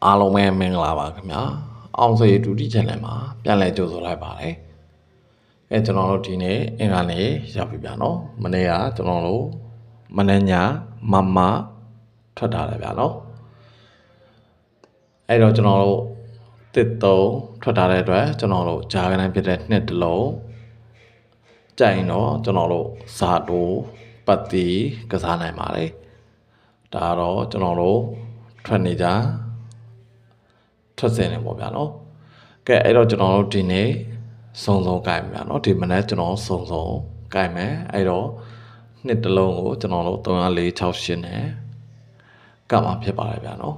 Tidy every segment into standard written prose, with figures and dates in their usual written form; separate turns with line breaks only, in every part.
အားလုံးပဲမင်္ဂလာပါခင်ဗျာအောင်စေဒုတိ channel မှာပြန်လည်ကြိုဆိုလိုက်ပါတယ်ကျွန်တော်တို့ဒီနေ့အင်္ဂါနေ့ရောက်ပြီဗျာနော်မနေ့ကကျွန်တော်တို့မနေ့ညမထွက်ထားတယ်ဗျာနော်အဲ့တော့ကျွန်တော်တို့တစ်သုံးထွက်ထားတဲ့အတွက်ကျွန်တော်တို့ဂျာကန်ဖြစ်တဲ့နှစ်တလုံးကြိုင်တော့ကျွန်တော်တို့ဇာတိုပတ်တီကစားနိုင်ပါတယ်ဒါတော့ကျွန်တော်တို့ထွက်နေကြထွက်စင်နေပေါ့ဗျာနော်ကဲအဲ့တော့ကျွန်တော်တို့ဒီနေ့စုံကြိုင်ဗျာနော်ဒီမနေ့ကျွန်တော်စုံကြိုင်မယ်အဲ့တော့နှစ်တလုံးကိုကျွန်တော်တို့346နဲ့ကပ်မှာဖြစ်ပါတယ်ဗျာနော်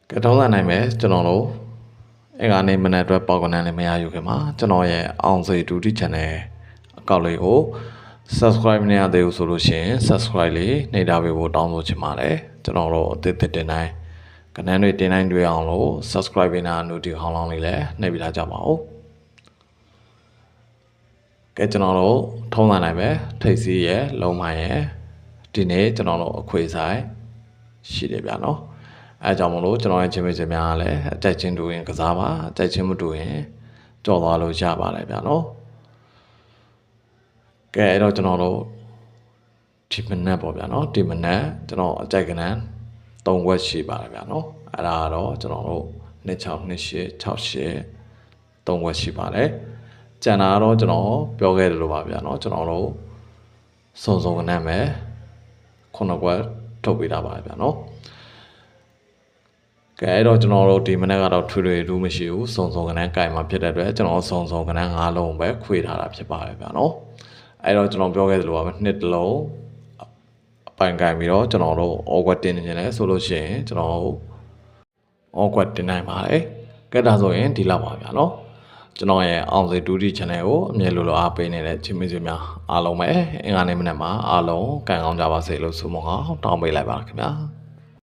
ကဲတောင်းလာနိုင်မယ်ကျွန်တော်တို့အဲ့ကနေမနေ့အတွက်ပေါက်ကနန်းလေးမရယူခင်မှာကျွန်တော်ရဲ့အောင်စေဒုတိ channel အကောင့်လေးကို subscribe မရသေးဘူးဆိုလို့ရှိရင် subscribe လေးနှိပ်ထားပေးဖို့တောင်းဆိုချင်ပါတယ်ကျွန်တော်တို့အသစ်တင်တိုင်းကနန်းတွေတင်တိုင်းတွေ့အောင်လို့ subscribe ပေးနာ notification ဟောင်းလောင်းလေးလည်းနှိပ်ပေးထားကြပါဦးကဲကျွန်တော်တို့ထုံးလာနိုင်ပဲထိတ်စီးရဲ့လုံးမရဲ့ဒီနေ့ကျွန်တော်တို့အခွေဆိုင်ရှိတယ်ဗျာနော်အဲကြောင့်မလို့ကျွန်တော်ရဲ့ချင်းမချင်းများလည်းအကြိုက်ချင်းတူရင်ကစားပါအကြိုက်ချင်းမတူရင်ကြော်သွားလို့ရပါတယ်ဗျာနော်ကဲအဲ့တော့ကျွန်တော်တို့ဒီမနက်ပေါ့ဗျာနော်ဒီမနက်ကျွန်တော်အကြိုက်ကနန်း3ဝက်ရှိပါတယ်ဗျာနော်အဲ့ဒါတော့ကျွန်တော်တို့262868 3ဝက်ရှိပါတယ်ကျန်တာတော့ကျွန်တော်ပြောခဲ့တယ်လို့ပါဗျာနော်ကျွန်တော်တို့စုံကနန်းမယ်9ဝက်ထုတ်ပေးတာပါဗျာနော်ကဲအဲ့တော့ကျွန်တော်တို့ဒီမနေ့ကတော့ထွေထူးမရှိဘူးစုံကနန်းကြိုင်မှာဖြစ်တဲ့အတွက်ကျွန်တော်စုံကနန်း5လုံးပဲခွေထားတာဖြစ်ပါတယ်ဗျာနော်အဲ့တော့ကျွန်တော်ပြောခဲ့သလိုပါပဲနှစ်တလုံးအပိုင်ကြိုင်ပြီးတော့ကျွန်တော်တို့အော်ကွက်တင်နေတယ်ဆိုလို့ရှိရင်ကျွန်တော်အော်ကွက်တင်နိုင်ပါတယ်ကဲဒါဆိုရင်ဒီလောက်ပါဗျာနော်ကျွန်တော်ရဲ့အောင်စေဒုတိ channel ကိုအမြဲလိုအားပေးနေတဲ့ချင်းမင်းများအားလုံးပဲအင်္ဂါနေ့မနက်မှာအားလုံးကံကောင်းကြပါစေလို့ဆုမွန်အောင်တောင်းပေးလိုက်ပါခင်ဗျာ